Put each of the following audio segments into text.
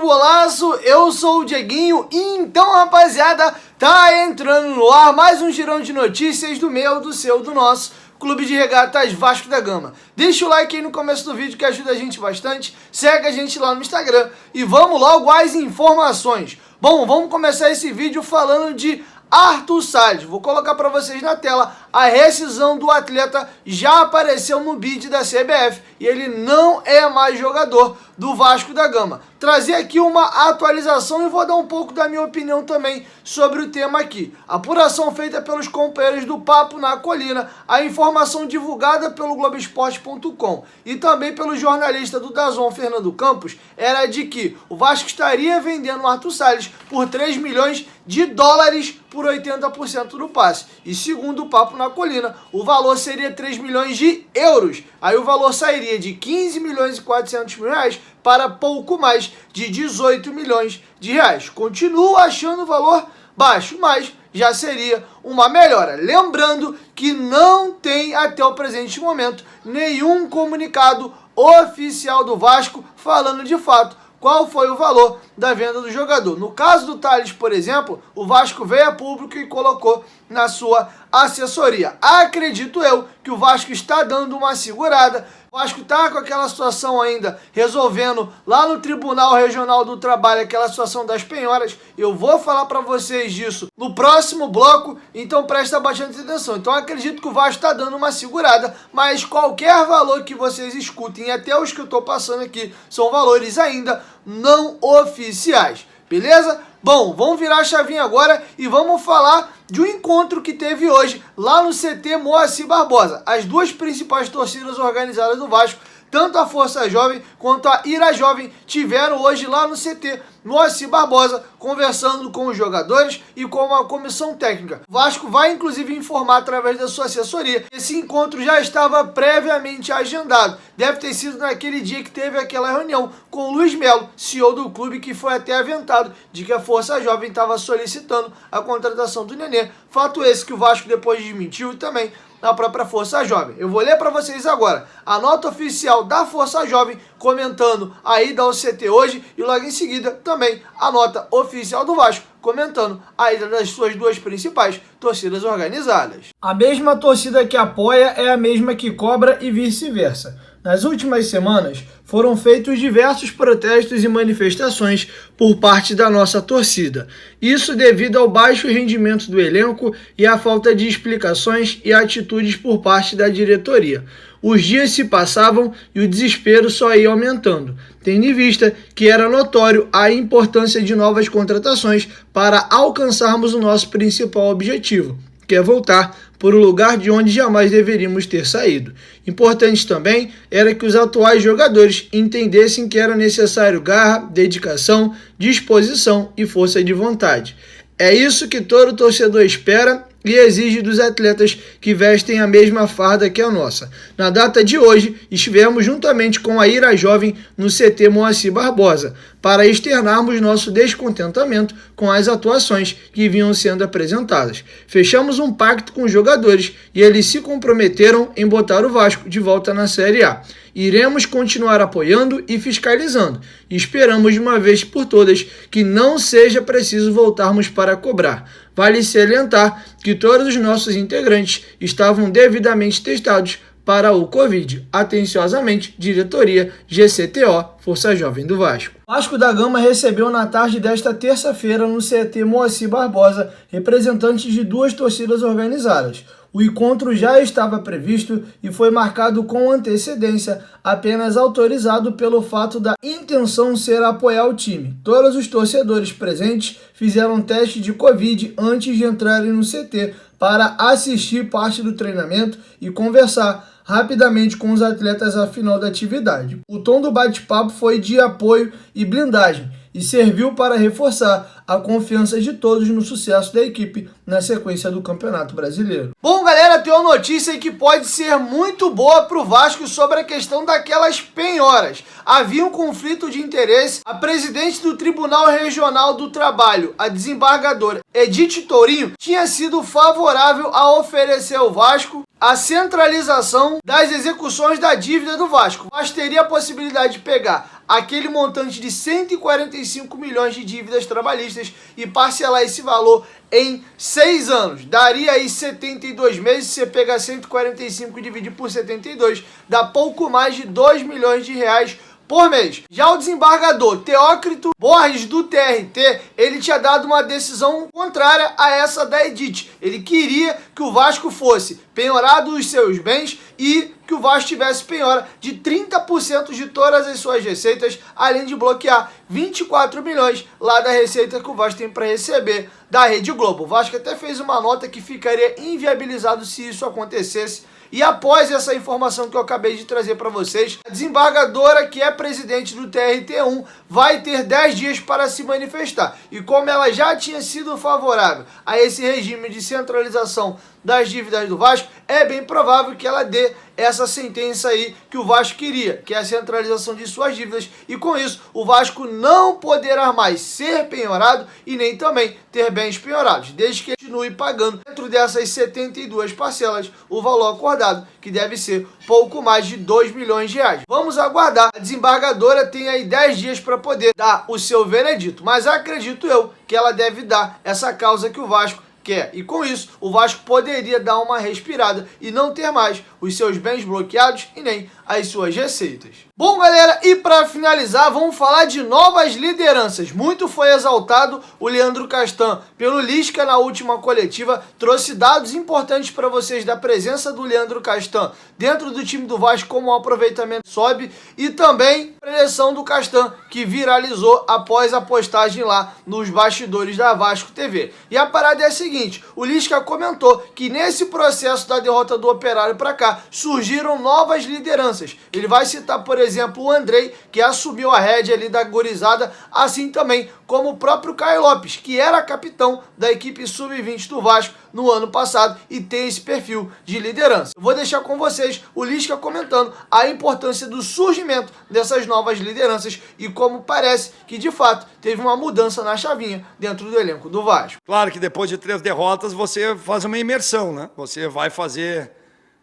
Golaço, eu sou o Dieguinho e então, rapaziada, tá entrando no ar mais um girão de notícias do meu, do seu, do nosso Clube de Regatas Vasco da Gama. Deixa o like aí no começo do vídeo que ajuda a gente bastante, segue a gente lá no Instagram e vamos logo às informações. Bom, vamos começar esse vídeo falando de Arthur Salles. Vou colocar para vocês na tela a rescisão do atleta, já apareceu no bid da CBF e ele não é mais jogador do Vasco da Gama. Trazer aqui uma atualização e vou dar um pouco da minha opinião também sobre o tema aqui. Apuração feita pelos companheiros do Papo na Colina, a informação divulgada pelo Globoesporte.com e também pelo jornalista do DAZN, Fernando Campos, era de que o Vasco estaria vendendo o Arthur Salles por 3 milhões de dólares por 80% do passe. E segundo o Papo na Colina, o valor seria 3 milhões de euros. Aí o valor sairia de 15 milhões e 400 mil reais para pouco mais de 18 milhões de reais. Continuo achando o valor baixo, mas já seria uma melhora. Lembrando que não tem até o presente momento nenhum comunicado oficial do Vasco falando de fato qual foi o valor da venda do jogador. No caso do Thales, por exemplo, o Vasco veio a público e colocou na sua assessoria. Acredito eu que o Vasco está dando uma segurada. O Vasco está com aquela situação ainda, resolvendo lá no Tribunal Regional do Trabalho, aquela situação das penhoras. Eu vou falar para vocês disso no próximo bloco, então presta bastante atenção. Então acredito que o Vasco está dando uma segurada, mas qualquer valor que vocês escutem, até os que eu estou passando aqui, são valores ainda não oficiais. Beleza? Bom, vamos virar a chavinha agora e vamos falar de um encontro que teve hoje lá no CT Moacir Barbosa. As duas principais torcidas organizadas do Vasco, tanto a Força Jovem quanto a Ira Jovem, tiveram hoje lá no CT Moacir Barbosa, conversando com os jogadores e com a comissão técnica. O Vasco vai inclusive informar através da sua assessoria. Esse encontro já estava previamente agendado. Deve ter sido naquele dia que teve aquela reunião com o Luiz Melo, CEO do clube, que foi até aventado de que a Força Jovem estava solicitando a contratação do Nenê. Fato esse que o Vasco depois desmentiu e também na própria Força Jovem. Eu vou ler para vocês agora a nota oficial da Força Jovem comentando a ida ao CT hoje e logo em seguida também a nota oficial do Vasco comentando a ida das suas duas principais torcidas organizadas. A mesma torcida que apoia é a mesma que cobra e vice-versa. Nas últimas semanas, foram feitos diversos protestos e manifestações por parte da nossa torcida. Isso devido ao baixo rendimento do elenco e à falta de explicações e atitudes por parte da diretoria. Os dias se passavam e o desespero só ia aumentando, tendo em vista que era notório a importância de novas contratações para alcançarmos o nosso principal objetivo, que é voltar para o lugar de onde jamais deveríamos ter saído. Importante também era que os atuais jogadores entendessem que era necessário garra, dedicação, disposição e força de vontade. É isso que todo torcedor espera e exige dos atletas que vestem a mesma farda que a nossa. Na data de hoje, estivemos juntamente com a Ira Jovem no CT Moacir Barbosa para externarmos nosso descontentamento com as atuações que vinham sendo apresentadas. Fechamos um pacto com os jogadores e eles se comprometeram em botar o Vasco de volta na Série A. Iremos continuar apoiando e fiscalizando. E esperamos de uma vez por todas que não seja preciso voltarmos para cobrar. Vale salientar que todos os nossos integrantes estavam devidamente testados para o Covid. Atenciosamente, diretoria GCTO, Força Jovem do Vasco. Vasco da Gama recebeu na tarde desta terça-feira no CT Moacir Barbosa representantes de duas torcidas organizadas. O encontro já estava previsto e foi marcado com antecedência, apenas autorizado pelo fato da intenção ser apoiar o time. Todos os torcedores presentes fizeram teste de Covid antes de entrarem no CT para assistir parte do treinamento e conversar rapidamente com os atletas ao final da atividade. O tom do bate-papo foi de apoio e blindagem e serviu para reforçar a confiança de todos no sucesso da equipe na sequência do Campeonato Brasileiro. Bom, galera, tem uma notícia que pode ser muito boa para o Vasco sobre a questão daquelas penhoras. Havia um conflito de interesse. A presidente do Tribunal Regional do Trabalho, a desembargadora Edith Tourinho, tinha sido favorável a oferecer ao Vasco a centralização das execuções da dívida do Vasco. O Vasco teria a possibilidade de pegar aquele montante de 145 milhões de dívidas trabalhistas e parcelar esse valor em 6 anos. Daria aí 72 meses, se você pegar 145 e dividir por 72, dá pouco mais de 2 milhões de reais por mês. Já o desembargador Teócrito Borges, do TRT, ele tinha dado uma decisão contrária a essa da Edith. Ele queria que o Vasco fosse penhorado os seus bens e que o Vasco tivesse penhora de 30% de todas as suas receitas, além de bloquear 24 milhões lá da receita que o Vasco tem para receber da Rede Globo. O Vasco até fez uma nota que ficaria inviabilizado se isso acontecesse. E após essa informação que eu acabei de trazer para vocês, a desembargadora, que é presidente do TRT1, vai ter 10 dias para se manifestar. E como ela já tinha sido favorável a esse regime de centralização das dívidas do Vasco, é bem provável que ela dê essa sentença aí que o Vasco queria, que é a centralização de suas dívidas, e com isso o Vasco não poderá mais ser penhorado e nem também ter bens penhorados, desde que continue pagando dentro dessas 72 parcelas o valor acordado, que deve ser pouco mais de 2 milhões de reais. Vamos aguardar. A desembargadora tem aí 10 dias para poder dar o seu veredito, mas acredito eu que ela deve dar essa causa que o Vasco quer. E com isso, o Vasco poderia dar uma respirada e não ter mais os seus bens bloqueados e nem as suas receitas. Bom, galera, e para finalizar, vamos falar de novas lideranças. Muito foi exaltado o Leandro Castan pelo Lisca na última coletiva, trouxe dados importantes para vocês da presença do Leandro Castan dentro do time do Vasco, como o aproveitamento sobe, e também a eleição do Castan, que viralizou após a postagem lá nos bastidores da Vasco TV. E a parada é a seguinte, o Lisca comentou que nesse processo da derrota do Operário para cá, surgiram novas lideranças. Ele vai citar, por exemplo, o Andrei, que assumiu a rédea ali da gurizada, assim também como o próprio Caio Lopes, que era capitão da equipe sub-20 do Vasco no ano passado e tem esse perfil de liderança. Eu vou deixar com vocês o Lisca comentando a importância do surgimento dessas novas lideranças e como parece que, de fato, teve uma mudança na chavinha dentro do elenco do Vasco. Claro que depois de 3 derrotas você faz uma imersão, né? Você vai fazer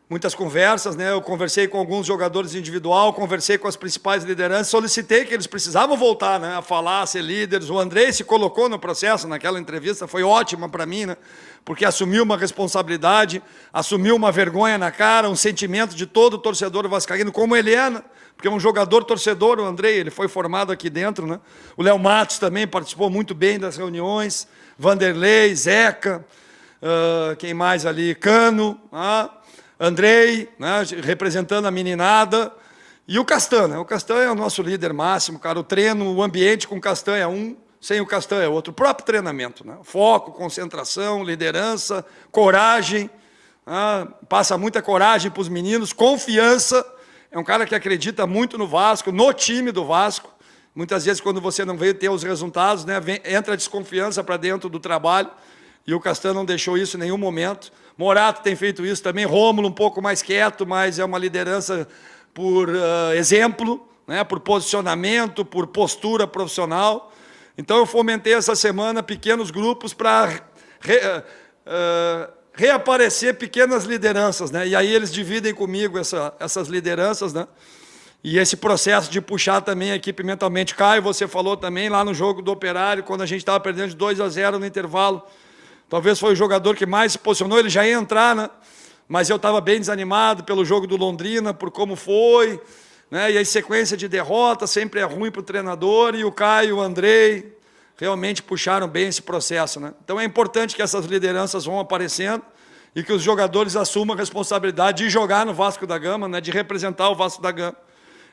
muitas conversas, né? Eu conversei com alguns jogadores individual, conversei com as principais lideranças, solicitei que eles precisavam voltar, né? A falar, a ser líderes. O Andrei se colocou no processo naquela entrevista, foi ótima para mim, né? Porque assumiu uma responsabilidade, assumiu uma vergonha na cara, um sentimento de todo torcedor vascaíno, como ele é, né? Porque é um jogador torcedor, o Andrei, ele foi formado aqui dentro, né? O Léo Matos também participou muito bem das reuniões, Vanderlei, Zeca, quem mais ali? Cano, Andrei, né, representando a meninada, e o Castan, né? O Castan é o nosso líder máximo, cara. O treino, o ambiente com o Castan é um, sem o Castan é outro. O próprio treinamento, né? Foco, concentração, liderança, coragem, né? Passa muita coragem para os meninos, confiança. É um cara que acredita muito no Vasco, no time do Vasco. Muitas vezes, quando você não veio ter os resultados, né, entra a desconfiança para dentro do trabalho, e o Castan não deixou isso em nenhum momento. Morato tem feito isso também, Rômulo um pouco mais quieto, mas é uma liderança por exemplo, né, por posicionamento, por postura profissional. Então eu fomentei essa semana pequenos grupos para reaparecer pequenas lideranças, né? E aí eles dividem comigo essas lideranças, né? E esse processo de puxar também a equipe mentalmente. Caio, você falou também lá no jogo do Operário, quando a gente estava perdendo de 2-0 no intervalo, talvez foi o jogador que mais se posicionou, ele já ia entrar, né? Mas eu estava bem desanimado pelo jogo do Londrina, por como foi, né? E a sequência de derrotas sempre é ruim para o treinador, e o Caio e o Andrei realmente puxaram bem esse processo, né? Então é importante que essas lideranças vão aparecendo e que os jogadores assumam a responsabilidade de jogar no Vasco da Gama, né? De representar o Vasco da Gama.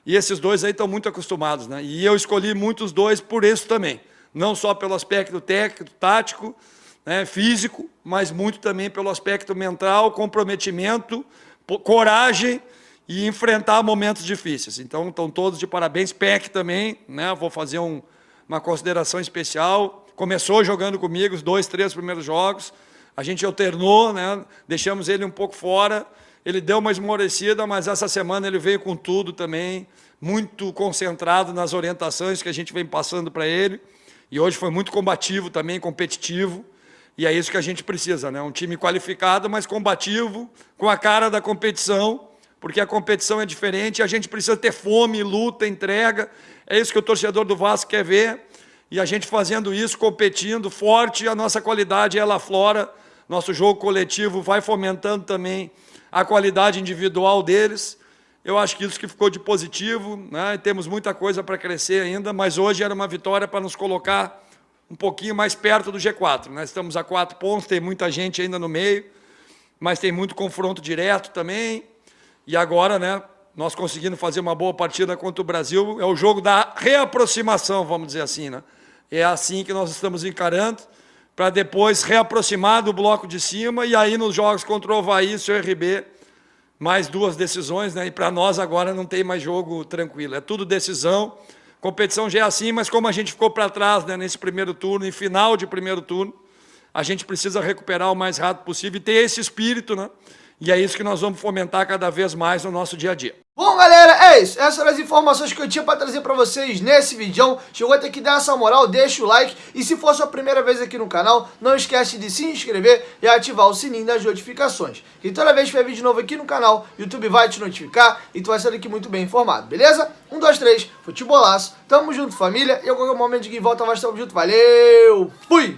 E esses dois aí estão muito acostumados, né? E eu escolhi muitos dois por isso também, não só pelo aspecto técnico, tático, né, físico, mas muito também pelo aspecto mental, comprometimento, coragem e enfrentar momentos difíceis. Então, estão todos de parabéns. Peck também, né, vou fazer uma consideração especial. Começou jogando comigo os 2, 3 primeiros jogos. A gente alternou, né, deixamos ele um pouco fora. Ele deu uma esmorecida, mas essa semana ele veio com tudo também, muito concentrado nas orientações que a gente vem passando para ele. E hoje foi muito combativo também, competitivo. E é isso que a gente precisa, né? Um time qualificado, mas combativo, com a cara da competição, porque a competição é diferente, a gente precisa ter fome, luta, entrega. É isso que o torcedor do Vasco quer ver. E a gente fazendo isso, competindo forte, a nossa qualidade ela aflora. Nosso jogo coletivo vai fomentando também a qualidade individual deles. Eu acho que isso que ficou de positivo, né? Temos muita coisa para crescer ainda, mas hoje era uma vitória para nos colocar um pouquinho mais perto do G4. Nós estamos a 4 pontos, tem muita gente ainda no meio, mas tem muito confronto direto também. E agora, né, nós conseguindo fazer uma boa partida contra o Brasil, é o jogo da reaproximação, vamos dizer assim, né? É assim que nós estamos encarando, para depois reaproximar do bloco de cima, e aí nos jogos contra o Avaí e o CRB, mais 2 decisões, né? E para nós agora não tem mais jogo tranquilo, é tudo decisão. Competição já é assim, mas como a gente ficou para trás, né, nesse primeiro turno, em final de primeiro turno, a gente precisa recuperar o mais rápido possível e ter esse espírito, né? E é isso que nós vamos fomentar cada vez mais no nosso dia a dia. Bom, galera, é isso. Essas eram as informações que eu tinha para trazer para vocês nesse vídeo. Chegou até que dar essa moral, deixa o like. E se for sua primeira vez aqui no canal, não esquece de se inscrever e ativar o sininho das notificações. E toda vez que tiver vídeo novo aqui no canal, o YouTube vai te notificar e tu vai sair daqui muito bem informado, beleza? 1, 2, 3, futebolaço. Tamo junto, família. E a qualquer momento de volta, vai estar junto. Valeu! Fui!